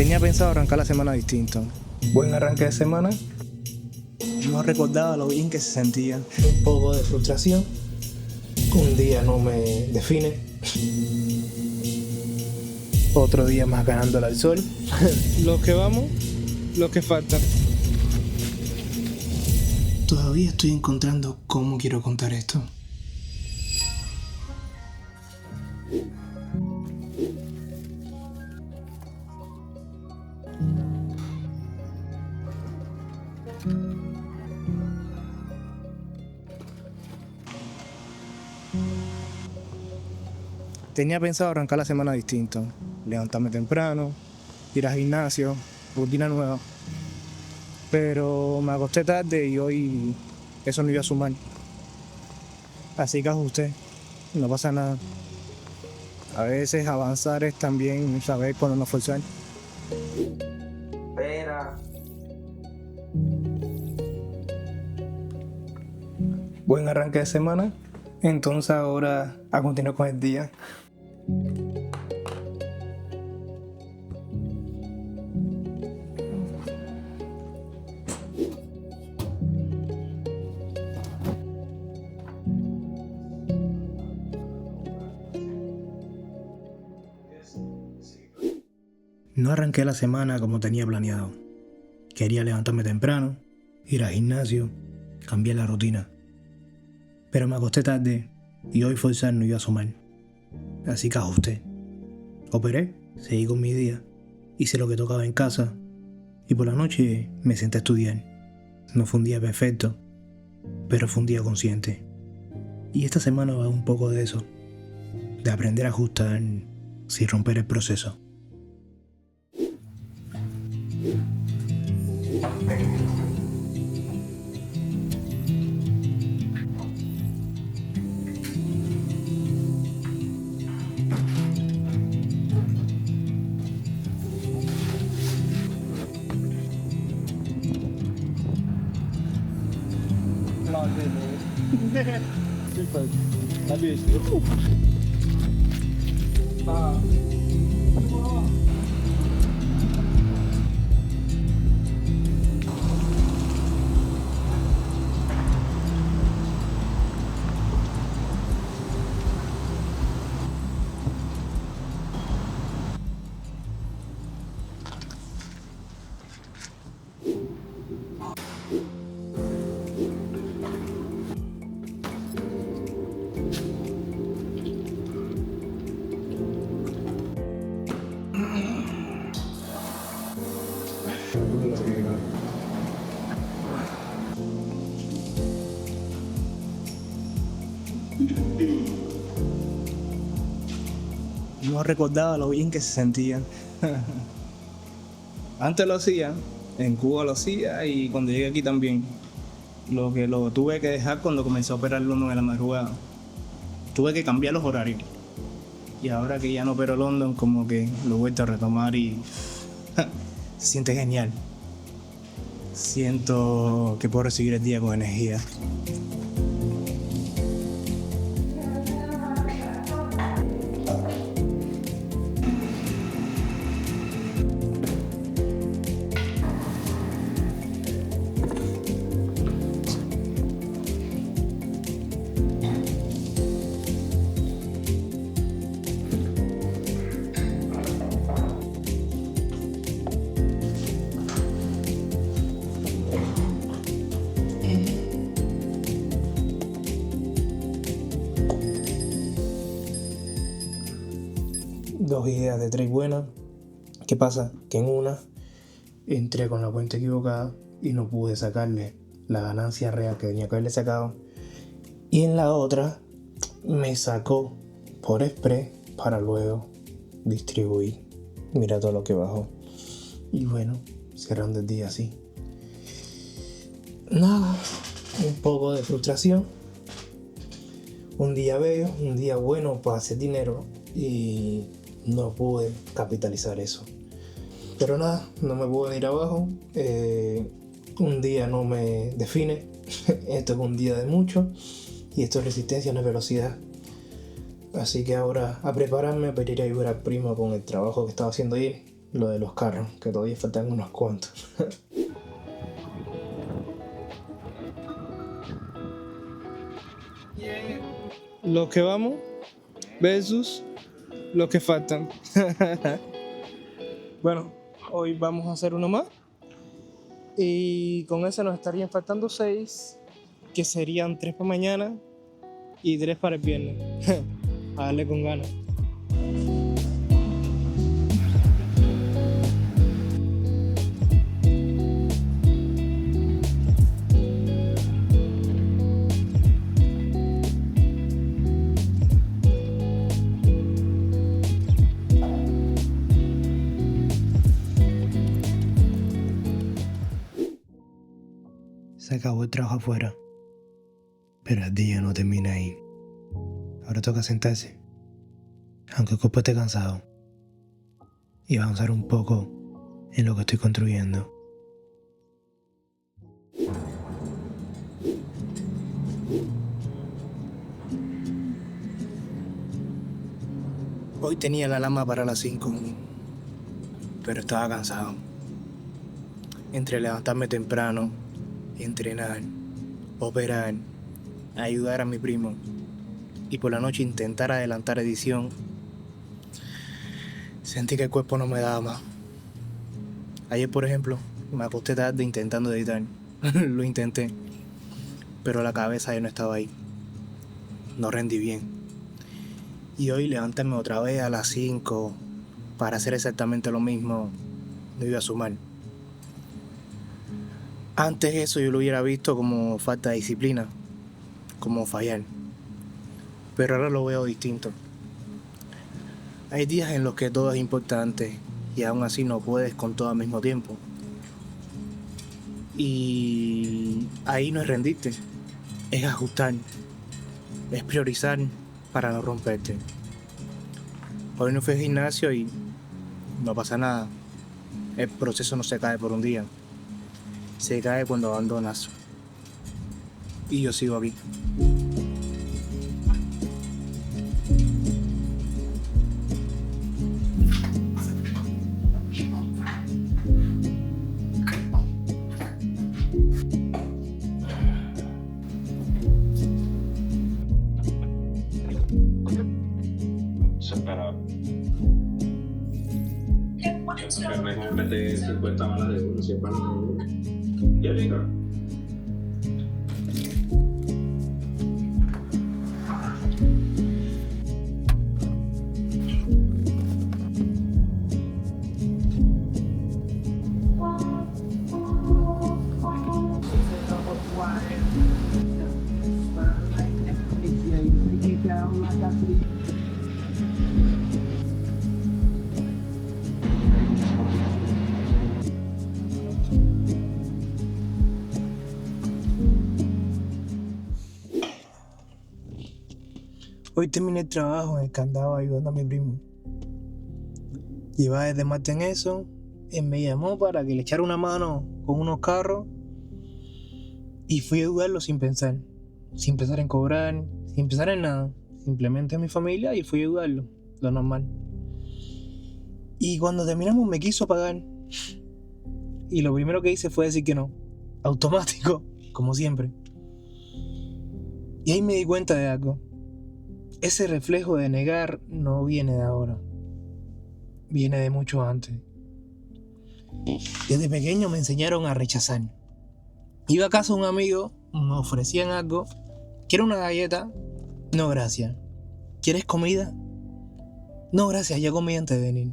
Tenía pensado arrancar la semana distinto. Buen arranque de semana. No recordaba lo bien que se sentía. Un poco de frustración. Un día no me define. Otro día más ganándole al sol. Los que vamos, los que faltan. Todavía estoy encontrando cómo quiero contar esto. Tenía pensado arrancar la semana distinto. Levantarme temprano, ir al gimnasio, rutina nueva. Pero me acosté tarde y hoy eso no iba a sumar. Así que ajusté, no pasa nada. A veces avanzar es también saber cuándo no forzar. Espera. Buen arranque de semana. Entonces ahora a continuar con el día. No arranqué la semana como tenía planeado. Quería levantarme temprano, ir al gimnasio, cambiar la rutina. Pero me acosté tarde y hoy forzar no iba a sumar. Así que ajusté. Operé, seguí con mi día, hice lo que tocaba en casa y por la noche me senté a estudiar. No fue un día perfecto, pero fue un día consciente. Y esta semana va un poco de eso, de aprender a ajustar sin romper el proceso. No recordaba lo bien que se sentía. Antes lo hacía, en Cuba lo hacía y cuando llegué aquí también. Lo que lo tuve que dejar cuando comencé a operar London de la madrugada. Tuve que cambiar los horarios. Y ahora que ya no opero London, como que lo he vuelto a retomar y se siente genial. Siento que puedo recibir el día con energía. Dos ideas de trade buenas. ¿Qué pasa? Que en una entré con la cuenta equivocada y no pude sacarle la ganancia real que tenía que haberle sacado. Y en la otra me sacó por express para luego distribuir. Mira todo lo que bajó. Y bueno, cerrando el día así. Nada, un poco de frustración. Un día bello, un día bueno para hacer dinero y no pude capitalizar eso. Pero nada, no me puedo ir abajo. Un día no me define. Esto es un día de mucho y esto es resistencia, no es velocidad. Así que ahora a prepararme para ir a ayudar al primo con el trabajo que estaba haciendo ayer lo de los carros, que todavía faltan unos cuantos. Los que vamos versus los que faltan. Bueno, hoy vamos a hacer uno más. Y con ese nos estarían faltando 6, que serían 3 para mañana y 3 para el viernes. A darle con ganas. Se acabó el trabajo afuera, pero el día no termina ahí. Ahora toca sentarse, aunque el cuerpo esté cansado, y avanzar un poco en lo que estoy construyendo. Hoy tenía la alarma para las 5, pero estaba cansado. Entre levantarme temprano, entrenar, operar, ayudar a mi primo y por la noche intentar adelantar edición, sentí que el cuerpo no me daba más. Ayer, por ejemplo, me acosté tarde intentando editar. Lo intenté, pero la cabeza ya no estaba ahí. No rendí bien. Y hoy levantarme otra vez a las 5 para hacer exactamente lo mismo, no iba a sumar. Antes eso yo lo hubiera visto como falta de disciplina, como fallar. Pero ahora lo veo distinto. Hay días en los que todo es importante y aún así no puedes con todo al mismo tiempo. Y ahí no es rendirte, es ajustar, es priorizar para no romperte. Hoy no fui al gimnasio y no pasa nada. El proceso no se cae por un día. Se cae cuando abandonas. Y yo sigo aquí. Carne complete 50 balas de uno, 100 balas de uno. Y arriba. Hoy terminé el trabajo en el que andaba ayudando a mi primo. Llevaba desde martes en eso. Él me llamó para que le echara una mano con unos carros y fui a ayudarlo sin pensar en cobrar, sin pensar en nada. Simplemente en mi familia y fui a ayudarlo, lo normal. Y cuando terminamos me quiso pagar y lo primero que hice fue decir que no, automático, como siempre. Y ahí me di cuenta de algo. Ese reflejo de negar no viene de ahora, viene de mucho antes. Desde pequeño me enseñaron a rechazar. Iba a casa de un amigo, me ofrecían algo. ¿Quieres una galleta? No, gracias. ¿Quieres comida? No, gracias, ya comí antes de venir.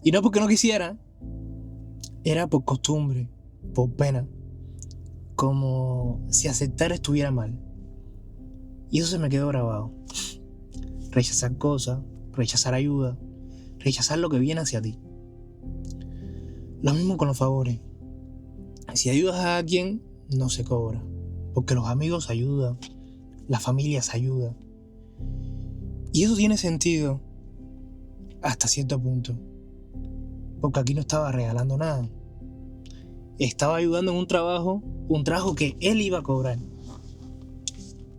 Y no porque no quisiera, era por costumbre, por pena, como si aceptar estuviera mal. Y eso se me quedó grabado. Rechazar cosas, rechazar ayuda, rechazar lo que viene hacia ti. Lo mismo con los favores. Si ayudas a alguien, no se cobra, porque los amigos ayudan, la familia se ayuda. Y eso tiene sentido hasta cierto punto, porque aquí no estaba regalando nada. Estaba ayudando en un trabajo que él iba a cobrar.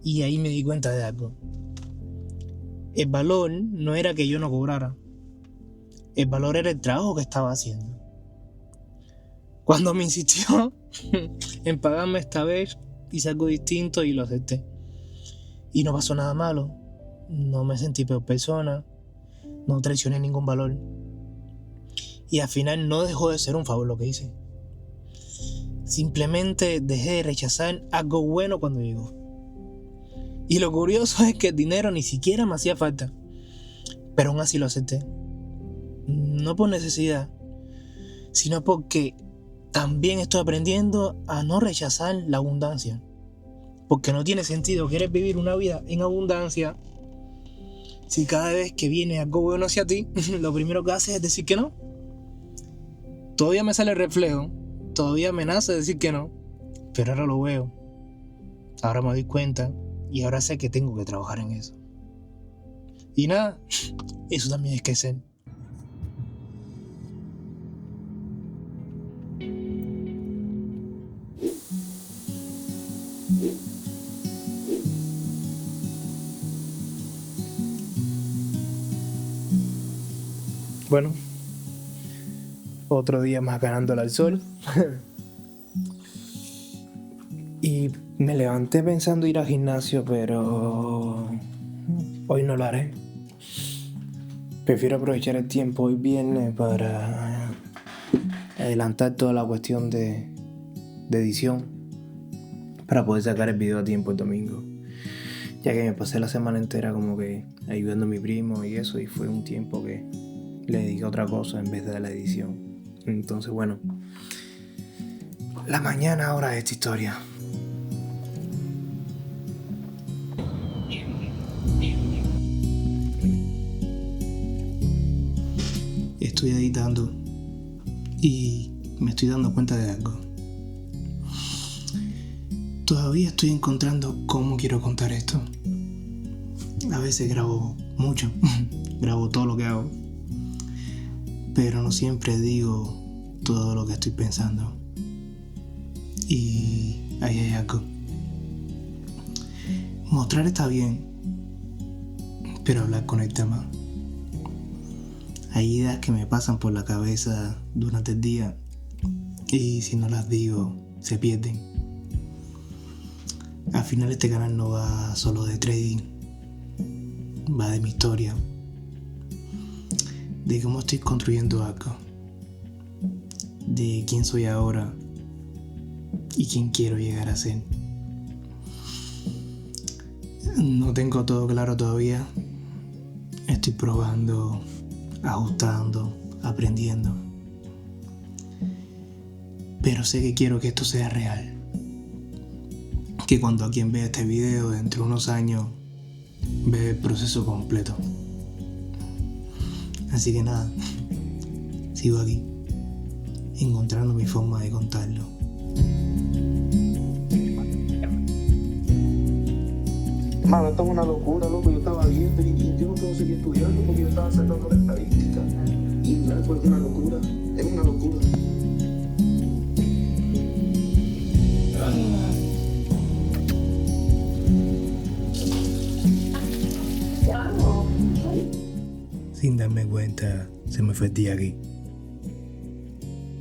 Y ahí me di cuenta de algo. El valor no era que yo no cobrara. El valor era el trabajo que estaba haciendo. Cuando me insistió en pagarme esta vez, hice algo distinto y lo acepté. Y no pasó nada malo. No me sentí peor persona. No traicioné ningún valor. Y al final no dejó de ser un favor lo que hice. Simplemente dejé de rechazar algo bueno cuando llegó. Y lo curioso es que el dinero ni siquiera me hacía falta. Pero aún así lo acepté. No por necesidad, sino porque también estoy aprendiendo a no rechazar la abundancia. Porque no tiene sentido querer vivir una vida en abundancia si cada vez que viene algo bueno hacia ti, lo primero que haces es decir que no. Todavía me sale el reflejo, todavía me nace decir que no, pero ahora lo veo. Ahora me doy cuenta y ahora sé que tengo que trabajar en eso. Y nada, eso también es crecer. Bueno, otro día más ganándole al sol. Y me levanté pensando ir al gimnasio, pero hoy no lo haré. Prefiero aprovechar el tiempo hoy viernes para adelantar toda la cuestión de edición para poder sacar el video a tiempo el domingo, ya que me pasé la semana entera como que ayudando a mi primo y eso, y fue un tiempo que le dediqué a otra cosa en vez de la edición. Entonces bueno, la mañana ahora de esta historia. Estoy editando y me estoy dando cuenta de algo. Todavía estoy encontrando cómo quiero contar esto. A veces grabo mucho, grabo todo lo que hago, pero no siempre digo todo lo que estoy pensando. Y ahí hay algo. Mostrar está bien, pero hablar conecta más. Hay ideas que me pasan por la cabeza durante el día y si no las digo, se pierden. Al final este canal no va solo de trading, va de mi historia, de cómo estoy construyendo algo, de quién soy ahora y quién quiero llegar a ser. No tengo todo claro todavía, estoy probando, ajustando, aprendiendo, pero sé que quiero que esto sea real, que cuando alguien vea este video dentro de unos años ve el proceso completo. Así que nada, sigo aquí encontrando mi forma de contarlo. Mano, esto es una locura, loco. Yo estaba viendo y yo no puedo seguir estudiando porque yo estaba sacando la estadística. Y eso es una locura, es una locura. Sin darme cuenta, se me fue el día aquí.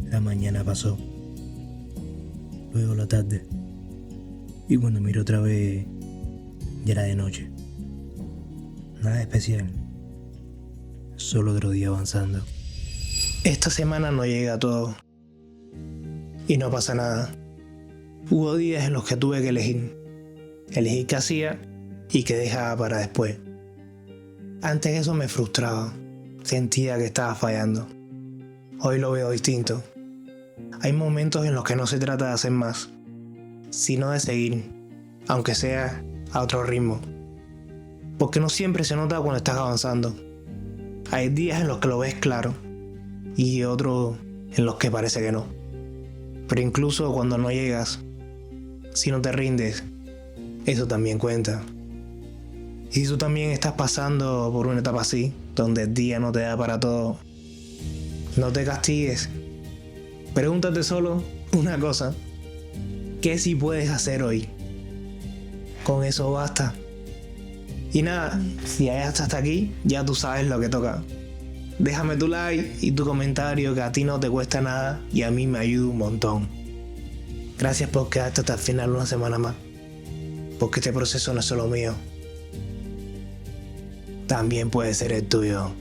La mañana pasó, luego la tarde, y cuando miro otra vez, ya era de noche. Nada especial, solo otro día avanzando. Esta semana no llega a todo y no pasa nada. Hubo días en los que tuve que elegir qué hacía y qué dejaba para después. Antes eso me frustraba, sentía que estaba fallando. Hoy lo veo distinto. Hay momentos en los que no se trata de hacer más, sino de seguir, aunque sea a otro ritmo. Porque no siempre se nota cuando estás avanzando. Hay días en los que lo ves claro y otros en los que parece que no. Pero incluso cuando no llegas, si no te rindes, eso también cuenta. Y si tú también estás pasando por una etapa así, donde el día no te da para todo, no te castigues. Pregúntate solo una cosa: ¿qué sí puedes hacer hoy? Con eso basta. Y nada, si llegaste hasta aquí, ya tú sabes lo que toca. Déjame tu like y tu comentario, que a ti no te cuesta nada y a mí me ayuda un montón. Gracias por quedarte hasta el final una semana más, porque este proceso no es solo mío, también puede ser el tuyo.